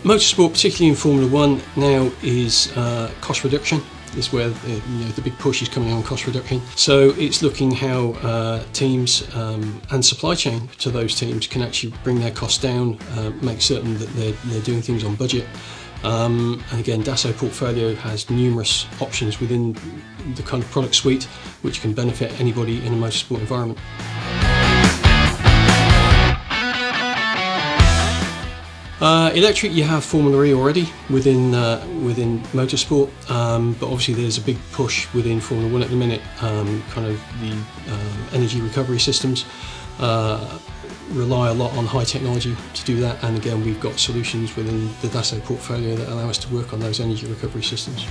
Motorsport, particularly in Formula One now, is cost reduction. Is where the big push is coming on cost reduction. So it's looking how teams and supply chain to those teams can actually bring their costs down, make certain that they're doing things on budget. And again, Dassault portfolio has numerous options within the kind of product suite which can benefit anybody in a motorsport environment. Electric, you have Formula E already within motorsport, but obviously there's a big push within Formula One at the minute. Kind of the energy recovery systems rely a lot on high technology to do that, and again we've got solutions within the Dassault portfolio that allow us to work on those energy recovery systems.